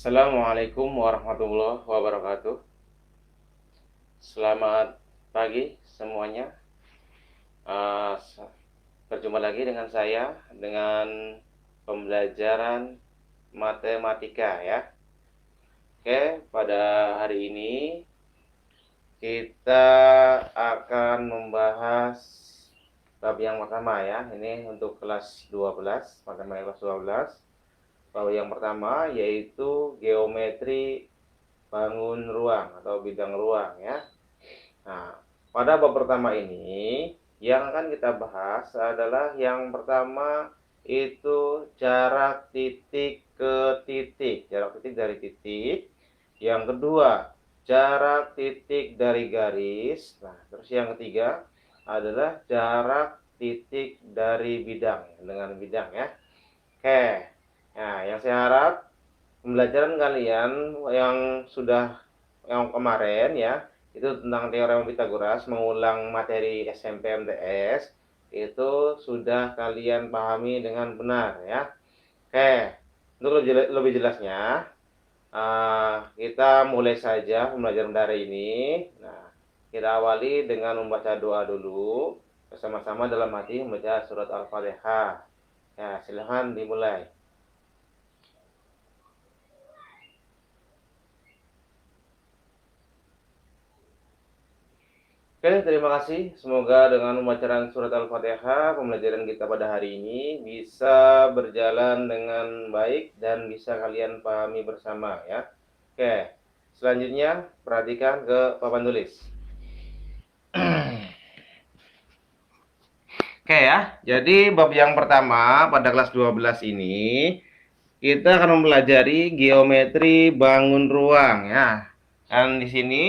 Assalamualaikum warahmatullahi wabarakatuh. Selamat pagi semuanya. Uh, Berjumpa lagi dengan saya dengan pembelajaran matematika ya. Oke, pada hari ini kita akan membahas bab yang pertama ya. Ini untuk kelas 12, matematika kelas 12. Bab yang pertama yaitu geometri bangun ruang atau bidang ruang ya. Nah, pada bab pertama ini yang akan kita bahas adalah yang pertama itu jarak titik ke titik, jarak titik dari titik. Yang kedua, jarak titik dari garis. Nah, terus yang ketiga adalah jarak titik dari bidang dengan bidang ya. Oke. Nah, yang saya harap pembelajaran kalian yang kemarin ya, itu tentang teorema Pitagoras, mengulang materi SMP MTS, itu sudah kalian pahami dengan benar ya. Oke, untuk lebih jelasnya, kita mulai saja pembelajaran dari ini. Nah, kita awali dengan membaca doa dulu, bersama-sama dalam hati membaca surat Al-Fatihah. Ya, silahkan dimulai. Oke, terima kasih. Semoga dengan pembacaan surat Al-Fatihah, pembelajaran kita pada hari ini bisa berjalan dengan baik dan bisa kalian pahami bersama ya. Oke, selanjutnya perhatikan ke papan tulis. Oke ya, jadi bab yang pertama pada kelas 12 ini kita akan mempelajari geometri bangun ruang ya. Dan di sini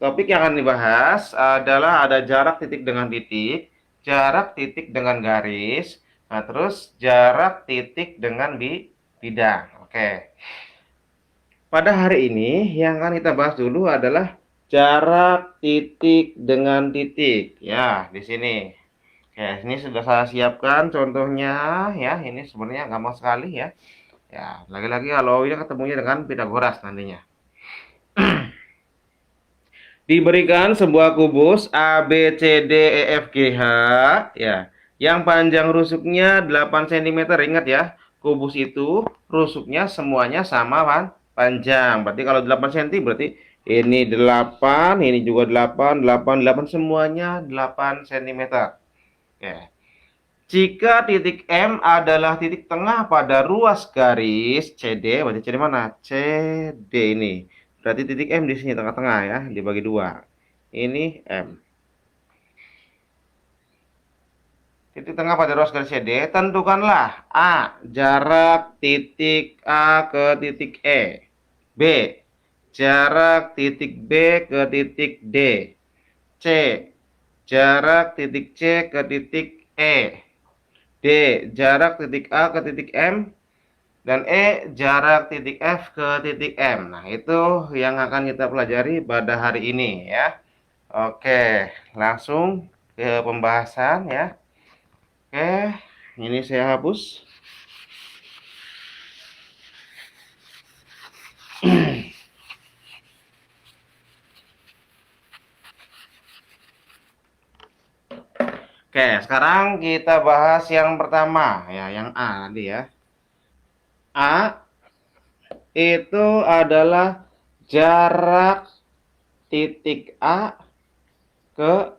topik yang akan dibahas adalah ada jarak titik dengan titik, jarak titik dengan garis, nah terus jarak titik dengan bidang. Oke. Pada hari ini yang akan kita bahas dulu adalah jarak titik dengan titik. Ya, di sini. Oke, ini sudah saya siapkan contohnya ya. Ini sebenarnya gampang sekali ya. Ya, lagi-lagi kalau ini ketemunya dengan Pitagoras nantinya. Diberikan sebuah kubus A, B, C, D, E, F, G, H, ya, yang panjang rusuknya 8 cm. Ingat ya, kubus itu rusuknya semuanya sama kan? Panjang. Berarti kalau 8 cm berarti ini 8, ini juga 8, 8, 8 semuanya 8 cm. Oke. Jika titik M adalah titik tengah pada ruas garis CD, berarti CD mana? CD ini. Berarti titik M di sini tengah-tengah ya, dibagi dua. Ini M. Titik tengah pada ruas garis CD, tentukanlah A, jarak titik A ke titik E. B, jarak titik B ke titik D. C, jarak titik C ke titik E. D, jarak titik A ke titik M. Dan E, jarak titik F ke titik M. Nah, itu yang akan kita pelajari pada hari ini ya. Oke, langsung ke pembahasan ya. Oke, ini saya hapus. Oke, sekarang kita bahas yang pertama ya, yang A nanti ya. A itu adalah jarak titik A ke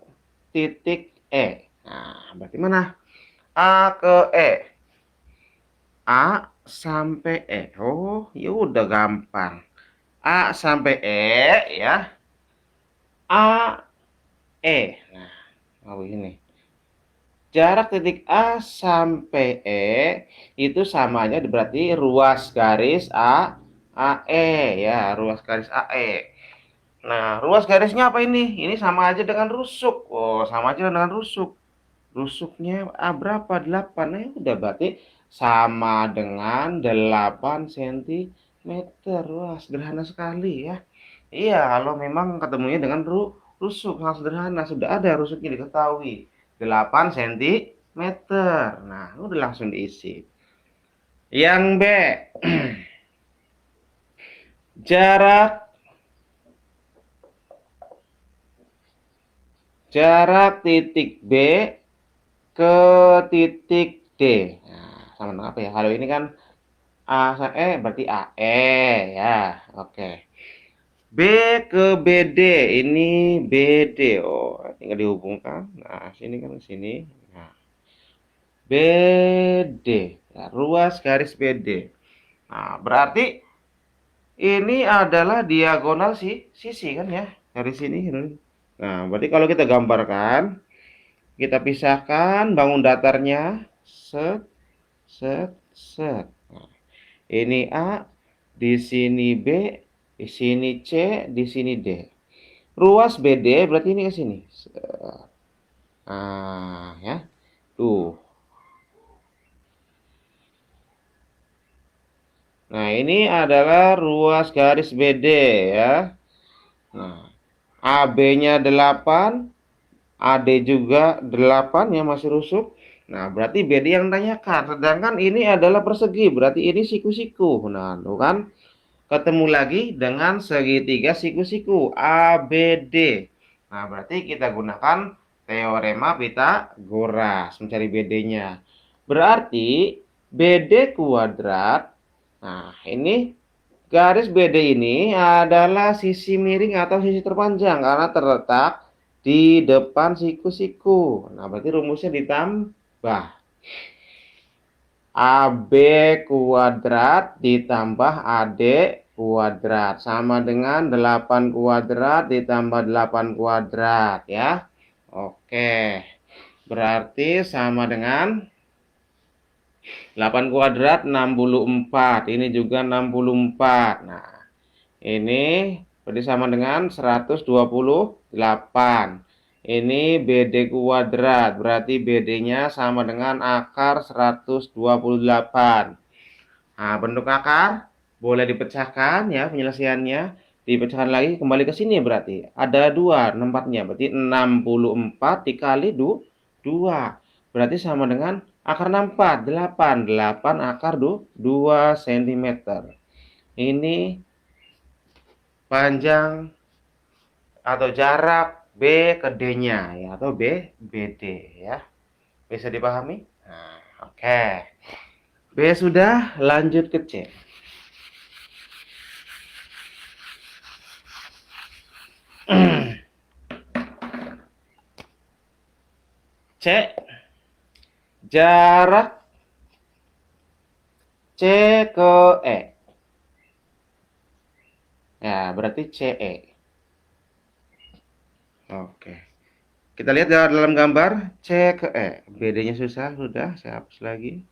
titik E. Nah, berarti mana? A ke E. A sampai E. Oh, ya udah gampang. A sampai E ya. A E. Nah, oh ini. Jarak titik A sampai E itu samanya berarti ruas garis AE ya, ruas garis AE. Nah, ruas garisnya apa ini? Ini sama aja dengan rusuk. Oh, sama aja dengan rusuk. Rusuknya A berapa? 8. Nah, udah berarti sama dengan 8 cm. Wah, sederhana sekali ya. Iya, kalau memang ketemunya dengan rusuk, sangat sederhana. Sudah ada rusuknya diketahui. 8 cm. Nah, udah langsung diisi. Yang B. jarak titik B ke titik D. Nah, sama dengan apa ya? Kalau ini kan A E berarti AE ya. Oke. B ke BD, ini BD. Oh, tinggal dihubungkan. Nah, sini kan ke sini. Nah, BD. Ya, ruas garis BD. Nah, berarti ini adalah diagonal sisi kan ya. Dari sini. Nah, berarti kalau kita gambarkan, kita pisahkan bangun datarnya. Set, set, set. Nah, ini A, di sini B, di sini C, di sini D. Ruas BD berarti ini ke sini. Ah, ya. Tuh. Nah, ini adalah ruas garis BD ya. Nah, AB-nya 8, AD juga 8 ya masih rusuk. Nah, berarti BD yang tanyakan. Sedangkan ini adalah persegi, berarti ini siku-siku. Nah, tuh kan ketemu lagi dengan segitiga siku-siku ABD. Nah, berarti kita gunakan teorema Pitagoras mencari BD-nya. Berarti BD kuadrat. Nah, ini garis BD ini adalah sisi miring atau sisi terpanjang karena terletak di depan siku-siku. Nah, berarti rumusnya ditambah. AB kuadrat ditambah AD kuadrat sama dengan 8 kuadrat ditambah 8 kuadrat ya. Oke. Berarti sama dengan 8 kuadrat 64. Ini juga 64. Nah, ini berarti sama dengan 128. Ini BD kuadrat, berarti BD-nya sama dengan akar 128. Nah, bentuk akar boleh dipecahkan ya penyelesaiannya. Dipecahkan lagi kembali ke sini berarti. Ada 2 tempatnya, berarti 64 dikali 2. Berarti sama dengan akar 64, 8. 8 akar 2 cm. Ini panjang atau jarak B ke D-nya ya atau BD ya. Bisa dipahami? Nah, oke. B sudah, lanjut ke C. C jarak C ke E. Ya, berarti CE. Oke. Kita lihat dalam gambar C ke E. BD-nya susah, sudah saya hapus lagi.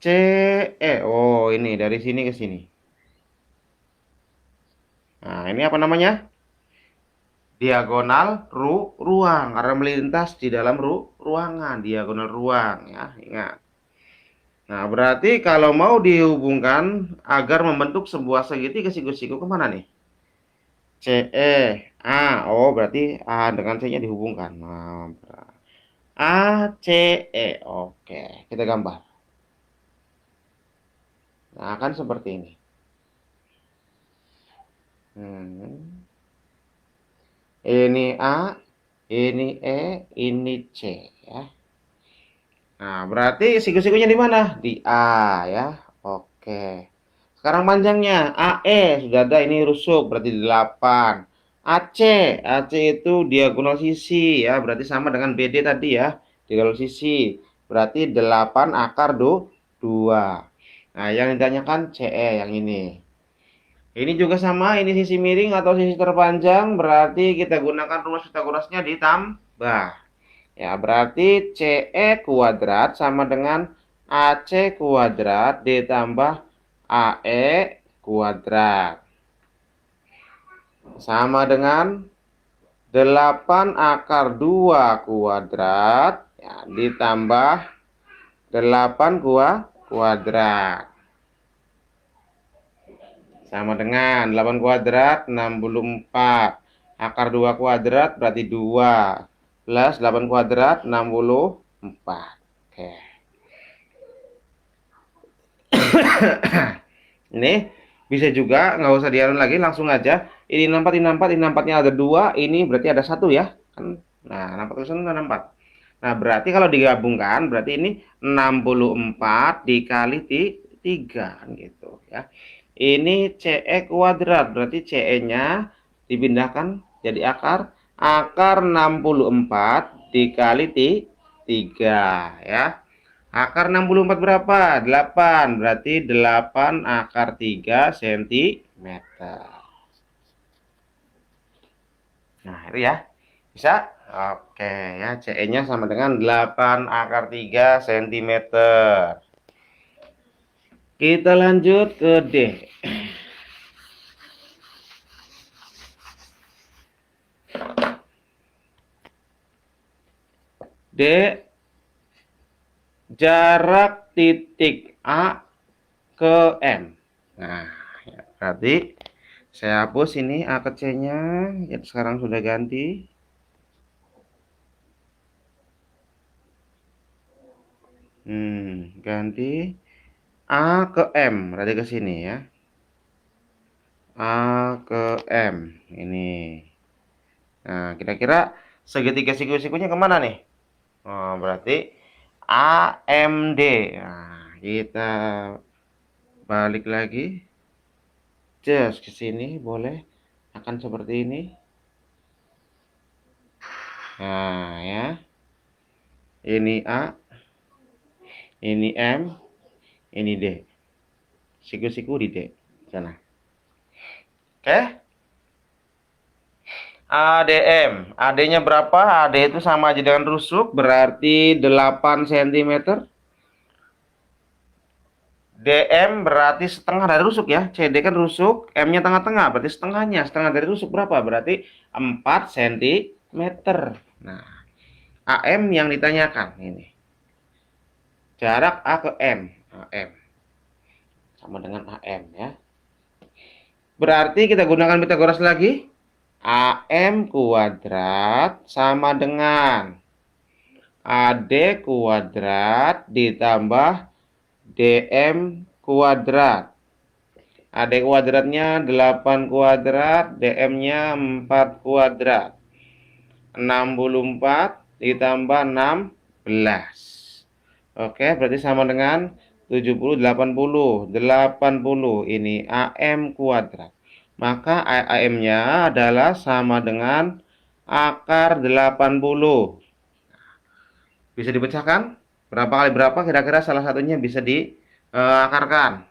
CE. Oh, ini dari sini ke sini. Nah, ini apa namanya? Diagonal ruang karena melintas di dalam ruangan, diagonal ruang ya, ingat. Nah, berarti kalau mau dihubungkan agar membentuk sebuah segitiga siku-siku kemana nih? CE A. Oh, berarti A dengan C-nya dihubungkan. Nah, ACE. Oke, kita gambar. Nah, akan seperti ini. Ini A, ini E, ini C ya. Nah, berarti siku-sikunya di mana? Di A ya. Oke. Sekarang panjangnya AE sudah ada, ini rusuk berarti 8. AC, AC itu diagonal sisi ya, berarti sama dengan BD tadi ya. Diagonal sisi. Berarti 8 akar 2. Nah, yang ditanyakan CE yang ini. Ini juga sama, ini sisi miring atau sisi terpanjang, berarti kita gunakan rumus Pitagorasnya ditambah. Ya, berarti CE kuadrat sama dengan AC kuadrat ditambah AE kuadrat. Sama dengan 8 akar 2 kuadrat ya, ditambah 8 kuadrat. Sama dengan 8 kuadrat 64. Akar 2 kuadrat berarti 2. Plus 8 kuadrat 64. Oke. Ini Bisa juga nggak usah diarun lagi, langsung aja. Ini 64, ini 64, ini 64-nya ada 2, ini berarti ada 1 ya. Kan? Nah, 64 tulisan ada 64. Nah, berarti kalau digabungkan berarti ini 64 dikali 3 gitu ya. Ini CE kuadrat, berarti CE-nya dipindahkan jadi akar. Akar 64 dikali 3 ya. Akar 64 berapa? 8. Berarti 8 akar 3 cm. Nah, itu ya. Bisa? Oke ya, CE-nya sama dengan 8 akar 3 cm. Kita lanjut ke D. D, jarak titik A ke M. Nah, ya, berarti saya hapus ini A ke C-nya. Ya, sekarang sudah ganti. Ganti A ke M, berarti ke sini ya. A ke M, ini. Nah, kira-kira segitiga siku-sikunya kemana nih? Oh, berarti AMD. Nah, kita balik lagi. Just ke sini, boleh. Akan seperti ini. Nah, ya. Ini A, ini M, ini D. Siku-siku di D. Sana. Oke? ADM. AD-nya berapa? AD itu sama aja dengan rusuk, berarti 8 cm. DM berarti setengah dari rusuk ya. CD kan rusuk, M-nya tengah-tengah, berarti setengahnya. Setengah dari rusuk berapa? Berarti 4 cm. Nah, AM yang ditanyakan ini. Jarak A ke M. AM. Sama dengan AM ya. Berarti kita gunakan Pitagoras lagi. AM kuadrat sama dengan AD kuadrat ditambah DM kuadrat. AD kuadratnya 8 kuadrat, DM-nya 4 kuadrat. 64 ditambah 16. Oke, berarti sama dengan 70, 80. 80 ini AM kuadrat. Maka AM-nya adalah sama dengan akar 80. Bisa dipecahkan? Berapa kali berapa? Kira-kira salah satunya bisa diakarkan.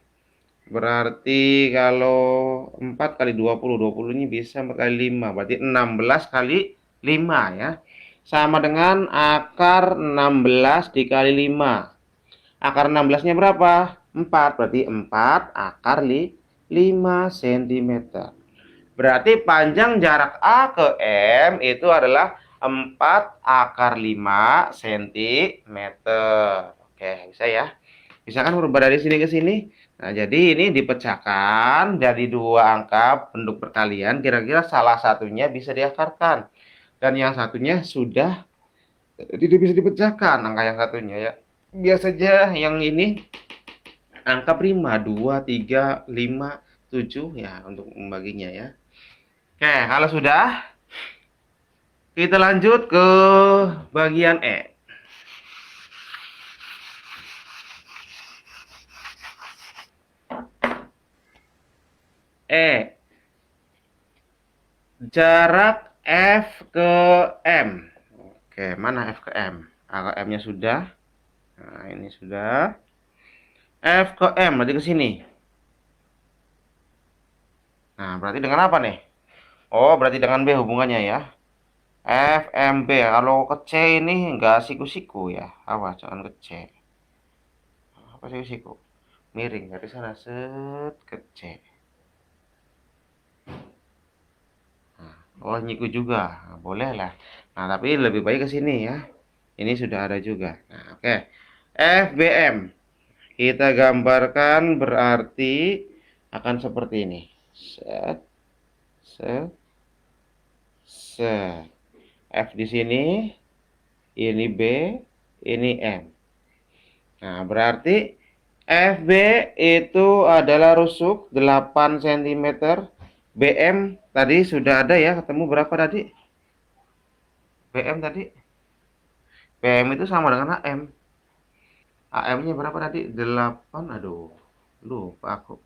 Berarti kalau 4 kali 20, 20 ini bisa 4 kali 5. Berarti 16 kali 5 ya. Sama dengan akar 16 dikali 5. Akar 16-nya berapa? 4. Berarti 4 akar 5 cm. Berarti panjang jarak A ke M itu adalah 4 akar 5 cm. Oke, bisa ya. Bisa kan berubah dari sini ke sini? Nah, jadi ini dipecahkan dari dua angka bentuk perkalian. Kira-kira salah satunya bisa diakarkan. Dan yang satunya sudah tidak bisa dipecahkan angka yang satunya ya. Biasanya yang ini angka prima 2, 3, 5, 7 ya untuk membaginya ya. Oke, kalau sudah kita lanjut ke bagian E. E, jarak F ke M. Oke, mana F ke M? A ke M-nya sudah. Nah, ini sudah. F ke M berarti ke sini. Nah, berarti dengan apa nih? Oh, berarti dengan B hubungannya ya. FMB. Kalau ke C ini enggak siku-siku ya. Awas, jangan ke C. Apa siku-siku? Miring dari sana set ke C. Nah, oh, nyiku juga. Nah, boleh lah. Nah, tapi lebih baik ke sini ya. Ini sudah ada juga. Nah, oke. FBM. Kita gambarkan berarti akan seperti ini. Set, set, set. F di sini, ini B, ini M. Nah, berarti FB itu adalah rusuk 8 cm. BM tadi sudah ada ya, ketemu berapa tadi? BM tadi. BM itu sama dengan AM. AM-nya berapa tadi? 8. Aduh, lupa aku.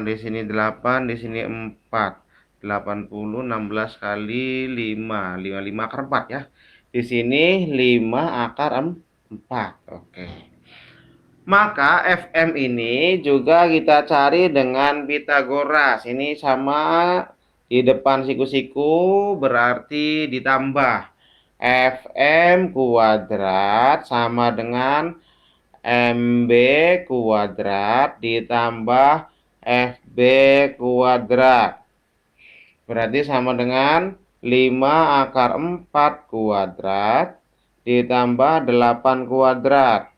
Di sini 8, di sini 4. 80, 16 kali 5. 5 akar 4 ya. Di sini 5 akar 4. Oke. Maka FM ini juga kita cari dengan Pitagoras. Ini sama di depan siku-siku berarti ditambah. FM kuadrat sama dengan MB kuadrat ditambah FB kuadrat. Berarti sama dengan 5 akar 4 kuadrat ditambah 8 kuadrat.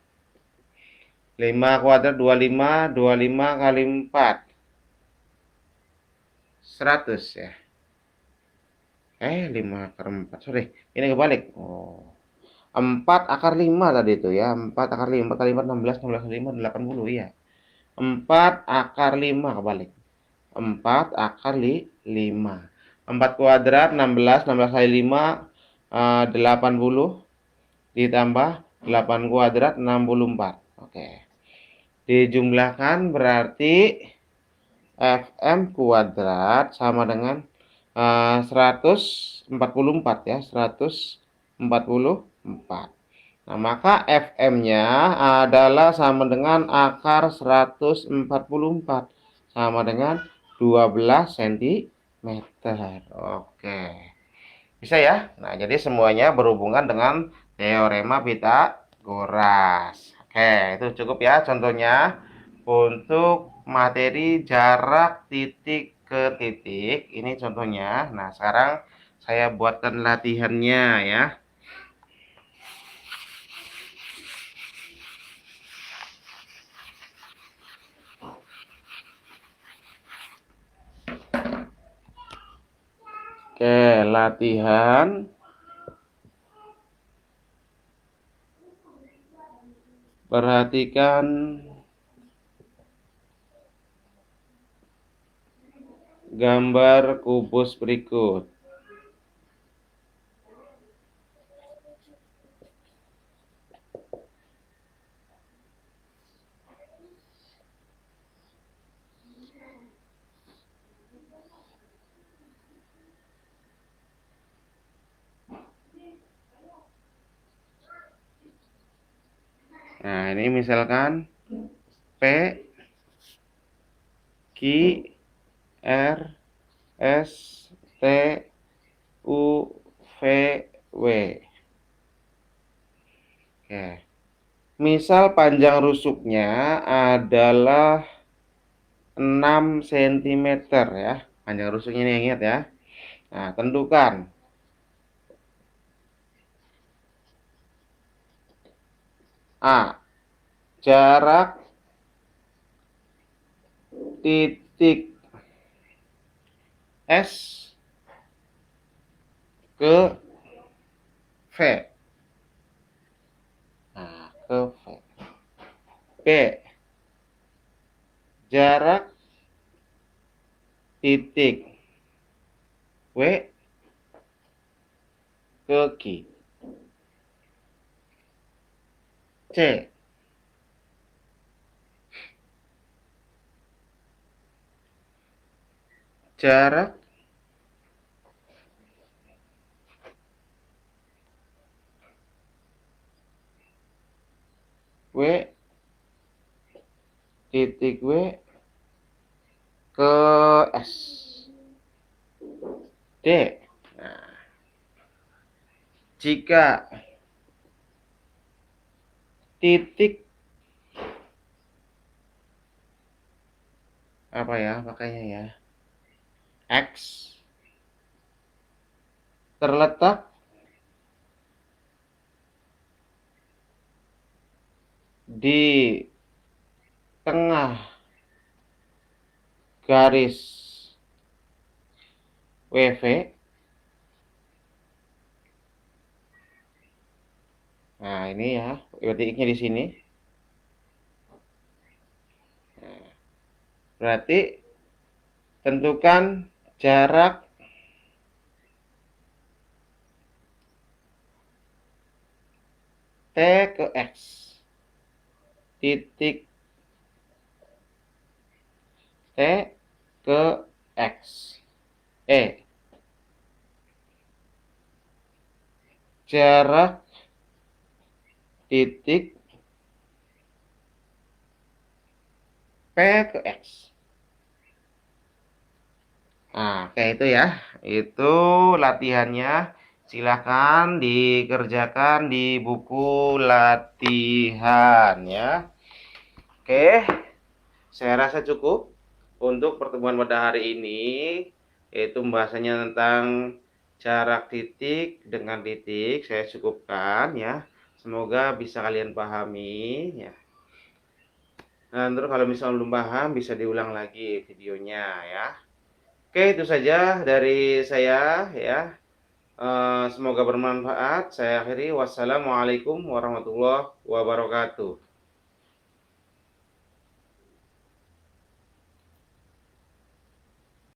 5 kuadrat 25, 25 kali 4. 100 ya. 5 akar 4. Sorry, ini kebalik. Oh. 4 akar 5 tadi itu ya. 4 akar 5 kali 4, 16, 16 kali 5, 80 ya. 4 akar 5 kebalik. 4 akar 5. 4 kuadrat 16, 16 kali 5, 80 ditambah 8 kuadrat 64. Oke. Dijumlahkan berarti FM kuadrat sama dengan 144 ya, 144. Nah, maka FM-nya adalah sama dengan akar 144 sama dengan 12 cm. Oke. Bisa ya? Nah, jadi semuanya berhubungan dengan teorema Pitagoras. Oke, itu cukup ya contohnya untuk materi jarak titik ke titik. Ini contohnya. Nah, sekarang saya buatkan latihannya ya. Oke, latihan. Perhatikan gambar kubus berikut. Nah, ini misalkan P, Q, R, S, T, U, V, W. Oke. Misal panjang rusuknya adalah 6 cm ya. Panjang rusuknya ini ingat ya. Nah, tentukan A. Jarak titik S ke V. Nah, ke V. B. Jarak titik W ke Q. C. Jarak W titik W ke S. D. Nah, jika titik apa ya pakainya ya X terletak di tengah garis WV. Nah, ini ya, titiknya di sini. Berarti tentukan jarak T ke X. Titik T ke X. Jarak titik P ke X. Nah, kayak itu ya. Itu latihannya. Silahkan dikerjakan di buku latihan ya. Oke, saya rasa cukup untuk pertemuan pada hari ini. Yaitu pembahasannya tentang jarak titik dengan titik. Saya cukupkan ya. Semoga bisa kalian pahami ya. Nah, terus kalau misalnya belum paham bisa diulang lagi videonya ya. Oke, itu saja dari saya ya. Semoga bermanfaat. Saya akhiri. Wassalamualaikum warahmatullahi wabarakatuh.